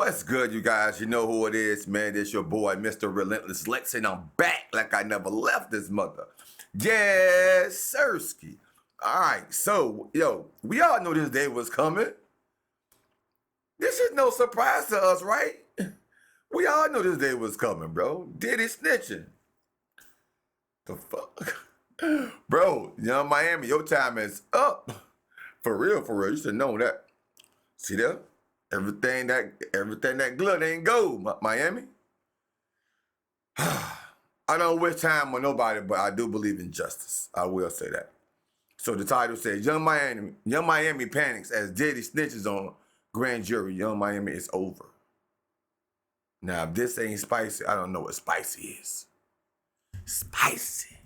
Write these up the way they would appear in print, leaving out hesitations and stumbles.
What's good, you guys? You know who it is, man. It's your boy, Mr. Relentless Lex, and I'm back like I never left this mother. Yes, Sirski. All right, so, we all knew this day was coming. This is no surprise to us, right? We all knew this day was coming, bro. Diddy snitching. The fuck? Bro, Young Miami, your time is up. For real. You should know that. See that? Everything that glitter ain't gold, Miami. I don't wish time on nobody, but I do believe in justice. I will say that. So the title says, Young Miami panics as Diddy snitches on grand jury. Young Miami is over. Now, if this ain't spicy, I don't know what spicy is. Spicy.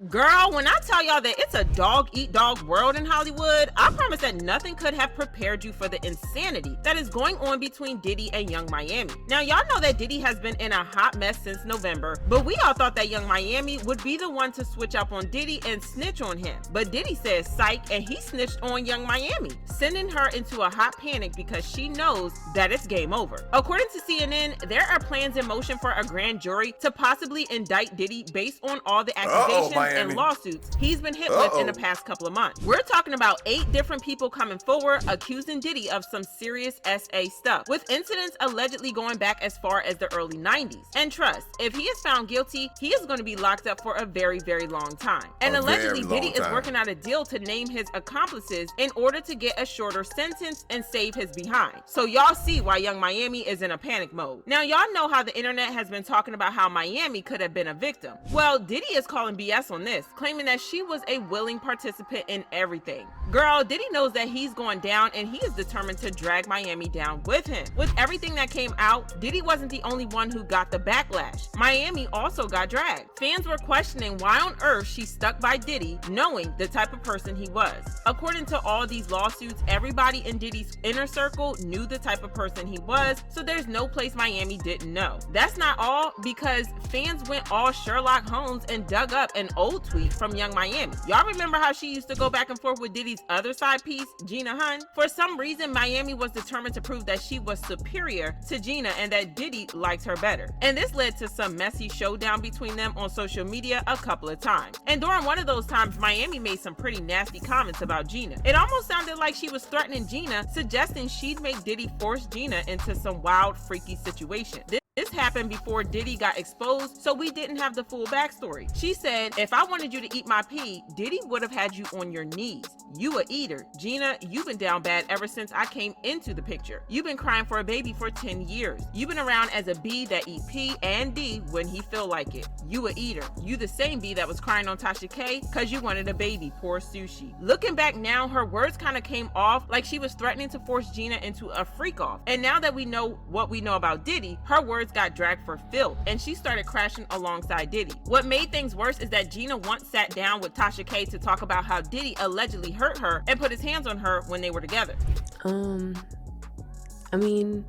Girl, when I tell y'all that it's a dog-eat-dog world in Hollywood, I promise that nothing could have prepared you for the insanity that is going on between Diddy and Young Miami. Now, y'all know that Diddy has been in a hot mess since November, but we all thought that Young Miami would be the one to switch up on Diddy and snitch on him. But Diddy says psych, and he snitched on Young Miami, sending her into a hot panic because she knows that it's game over. According to CNN, there are plans in motion for a grand jury to possibly indict Diddy based on all the accusations and lawsuits he's been hit with in the past couple of months. We're talking about 8 different people coming forward accusing Diddy of some serious SA stuff, with incidents allegedly going back as far as the early 90s. And trust, if he is found guilty, he is going to be locked up for a very, very long time. And allegedly, Diddy is working out a deal to name his accomplices in order to get a shorter sentence and save his behind. So y'all see why Young Miami is in a panic mode. Now, y'all know how the internet has been talking about how Miami could have been a victim. Well, Diddy is calling BS on this, claiming that she was a willing participant in everything. Girl, Diddy knows that he's going down, and he is determined to drag Miami down with him. With everything that came out, Diddy wasn't the only one who got the backlash. Miami also got dragged. Fans were questioning why on earth she stuck by Diddy, knowing the type of person he was. According to all these lawsuits, everybody in Diddy's inner circle knew the type of person he was, so there's no place Miami didn't know. That's not all, because fans went all Sherlock Holmes and dug up an old tweet from Young Miami. Y'all remember how she used to go back and forth with Diddy's other side piece, Gina Hun? For some reason, Miami was determined to prove that she was superior to Gina and that Diddy liked her better. And this led to some messy showdown between them on social media a couple of times. And during one of those times, Miami made some pretty nasty comments about Gina. It almost sounded like she was threatening Gina, suggesting she'd make Diddy force Gina into some wild, freaky situation. This happened before Diddy got exposed, so we didn't have the full backstory. She said, if I wanted you to eat my pee, Diddy would have had you on your knees. You a eater. Gina, you've been down bad ever since I came into the picture. You've been crying for a baby for 10 years. You've been around as a B that eat P and D when he feel like it. You a eater. You the same B that was crying on Tasha K cause you wanted a baby, poor sushi. Looking back now, her words kind of came off like she was threatening to force Gina into a freak off. And now that we know what we know about Diddy, her words got dragged for filth, and she started crashing alongside Diddy. What made things worse is that Gina once sat down with Tasha K to talk about how Diddy allegedly hurt her and put his hands on her when they were together. I mean,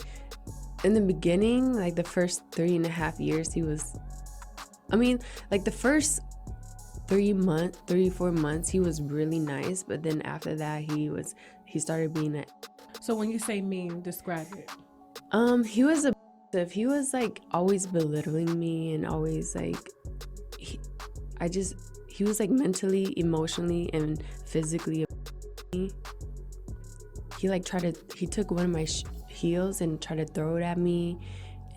in the beginning, like the first 3.5 years, the first 4 months, he was really nice, but then after that, he started being So when you say mean, describe it. He was like always belittling me and always like he was like mentally, emotionally, and physically. He took one of my heels and tried to throw it at me,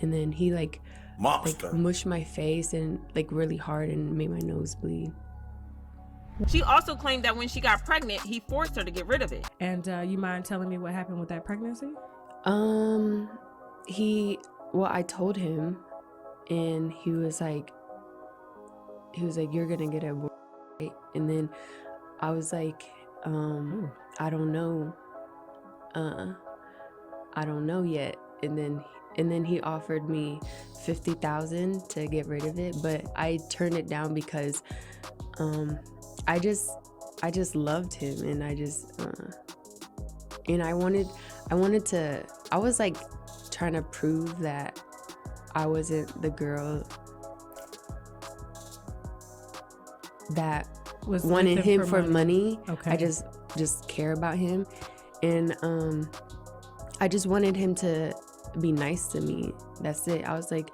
and then he like mushed my face and like really hard and made my nose bleed. She also claimed that when she got pregnant, he forced her to get rid of it. And you mind telling me what happened with that pregnancy? I told him, and he was like, you're gonna get a boy, right? And then I was like, I don't know yet. And then he offered me $50,000 to get rid of it, but I turned it down because I just loved him, and I was like trying to prove that I wasn't the girl that wanted him for money. Okay. I just care about him, and I just wanted him to be nice to me. That's it. I was like,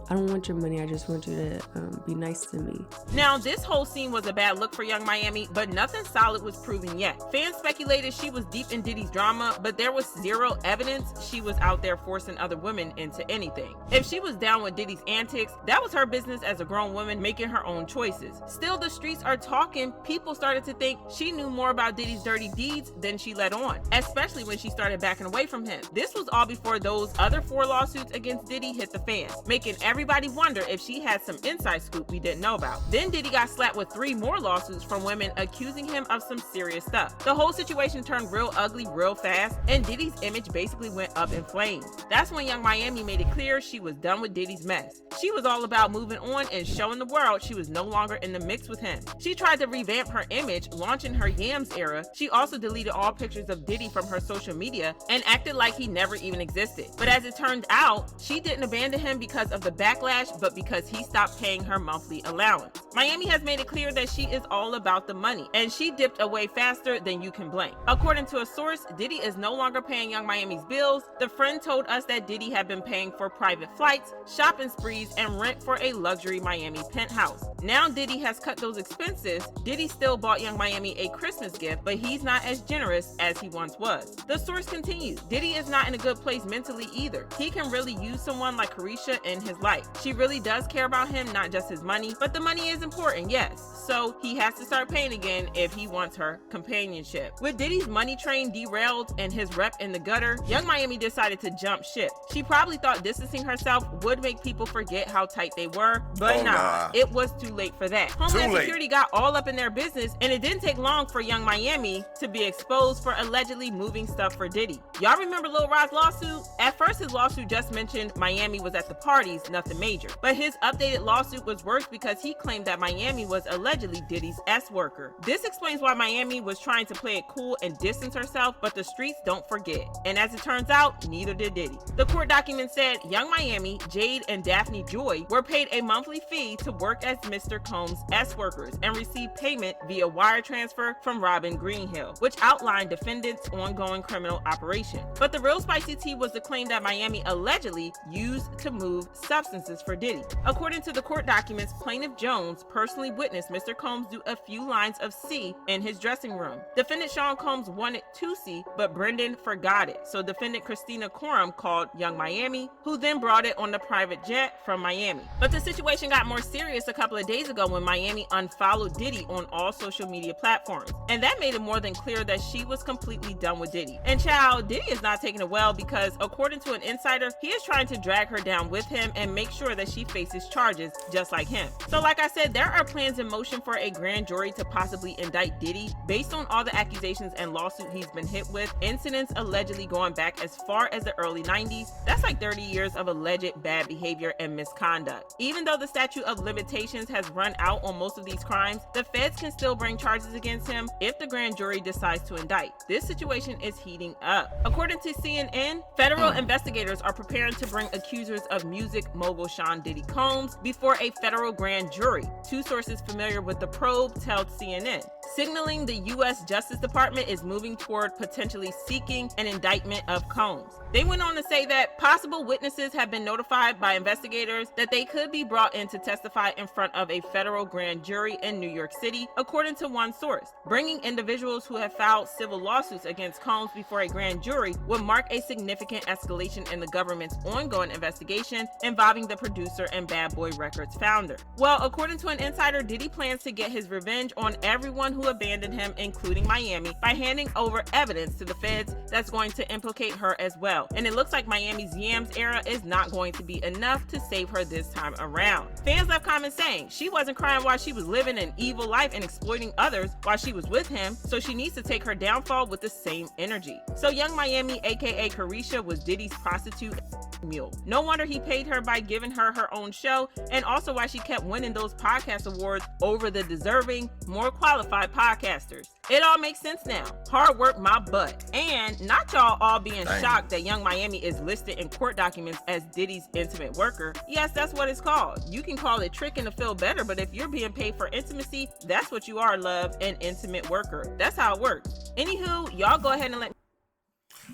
I don't want your money. I just want you to be nice to me. Now, this whole scene was a bad look for Young Miami, but nothing solid was proven yet. Fans speculated she was deep in Diddy's drama, but there was zero evidence she was out there forcing other women into anything. If she was down with Diddy's antics, that was her business as a grown woman making her own choices. Still, the streets are talking. People started to think she knew more about Diddy's dirty deeds than she let on, especially when she started backing away from him. This was all before those other 4 lawsuits against Diddy hit the fan, making everybody wonder if she had some inside scoop we didn't know about. Then Diddy got slapped with 3 more lawsuits from women accusing him of some serious stuff. The whole situation turned real ugly real fast, and Diddy's image basically went up in flames. That's when Young Miami made it clear she was done with Diddy's mess. She was all about moving on and showing the world she was no longer in the mix with him. She tried to revamp her image, launching her Yams era. She also deleted all pictures of Diddy from her social media and acted like he never even existed. But as it turned out, she didn't abandon him because of the backlash, but because he stopped paying her monthly allowance. Miami has made it clear that she is all about the money, and she dipped away faster than you can blame. According to a source, Diddy is no longer paying Young Miami's bills. The friend told us that Diddy had been paying for private flights, shopping sprees, and rent for a luxury Miami penthouse. Now Diddy has cut those expenses. Diddy still bought Young Miami a Christmas gift, but he's not as generous as he once was. The source continues, Diddy is not in a good place mentally either. He can really use someone like Carisha in his life. She really does care about him, not just his money, but the money is important, yes. So he has to start paying again if he wants her companionship. With Diddy's money train derailed and his rep in the gutter, Young Miami decided to jump ship. She probably thought distancing herself would make people forget how tight they were, but nah, it was too late for that. Homeland Security got all up in their business, and it didn't take long for Young Miami to be exposed for allegedly moving stuff for Diddy. Y'all remember Lil Rod's lawsuit? At first, his lawsuit just mentioned Miami was at the parties, nothing major. But his updated lawsuit was worse because he claimed that Miami was allegedly Diddy's S-worker. This explains why Miami was trying to play it cool and distance herself, but the streets don't forget. And as it turns out, neither did Diddy. The court document said Young Miami, Jade, and Daphne Joy were paid a monthly fee to work as Mr. Combs' S-workers and received payment via wire transfer from Robin Greenhill, which outlined defendants' ongoing criminal operation. But the real spicy tea was the claim that Miami allegedly used to move substances for Diddy. According to the court documents, plaintiff Jones personally witnessed Mr. Combs do a few lines of C in his dressing room. Defendant Sean Combs wanted 2C, but Brendan forgot it. So defendant Christina Coram called Young Miami, who then brought it on the private jet from Miami. But the situation got more serious a couple of days ago when Miami unfollowed Diddy on all social media platforms. And that made it more than clear that she was completely done with Diddy. And child, Diddy is not taking it well because according to an insider, he is trying to drag her down with him and make sure that she faces charges just like him. So like I said, there are plans in motion for a grand jury to possibly indict Diddy based on all the accusations and lawsuit he's been hit with, incidents allegedly going back as far as the early 90s. That's like 30 years of alleged bad behavior and misconduct. Even though the statute of limitations has run out on most of these crimes, the feds can still bring charges against him if the grand jury decides to indict. This situation is heating up. According to CNN, federal investigators are preparing to bring accusers of music mogul Sean Diddy Combs before a federal grand jury. 2 sources familiar with the probe told CNN, signaling the U.S. Justice Department is moving toward potentially seeking an indictment of Combs. They went on to say that possible witnesses have been notified by investigators that they could be brought in to testify in front of a federal grand jury in New York City, according to one source. Bringing individuals who have filed civil lawsuits against Combs before a grand jury would mark a significant escalation in the government's ongoing investigation involving the producer and Bad Boy Records founder. Well, according to an insider, Diddy plans to get his revenge on everyone who abandoned him, including Miami, by handing over evidence to the feds that's going to implicate her as well. And it looks like Miami's Yams era is not going to be enough to save her this time around. Fans left comments saying she wasn't crying while she was living an evil life and exploiting others while she was with him, so she needs to take her downfall with the same energy. So Young Miami, aka Carisha, was Diddy's prostitute mule. No wonder he paid her by giving her her own show, and also why she kept winning those podcast awards over the deserving, more qualified podcasters. It all makes sense now. Hard work my butt. And not y'all all being shocked that Young Miami is listed in court documents as Diddy's intimate worker. Yes, that's what it's called. You can call it tricking to feel better, but if you're being paid for intimacy, that's what you are, love, an intimate worker. That's how it works. Anywho, y'all go ahead and let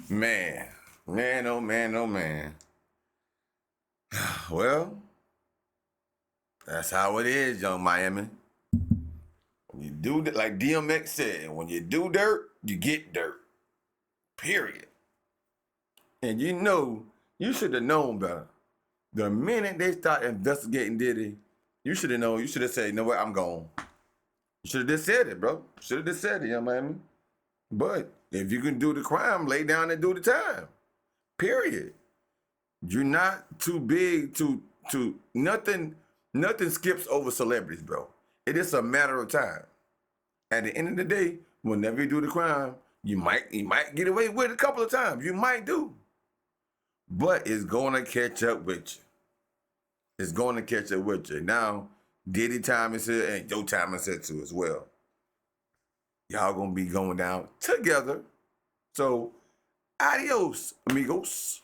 Man, oh man, oh man. Well, that's how it is, young Miami. When you do that, like DMX said, when you do dirt, you get dirt. Period. And you should have known better. The minute they start investigating Diddy, you should have known. You should have said, you know what, I'm gone. You should have just said it, bro. Should have just said it, young Miami. But if you can do the crime, lay down and do the time. Period. You're not too big to nothing skips over celebrities, bro. It is a matter of time. At the end of the day, whenever you do the crime, you might get away with it a couple of times. You might do. But it's gonna catch up with you. It's gonna catch up with you. Now, Diddy time is here and your time is here too as well. Y'all gonna be going down together. So, adios, amigos.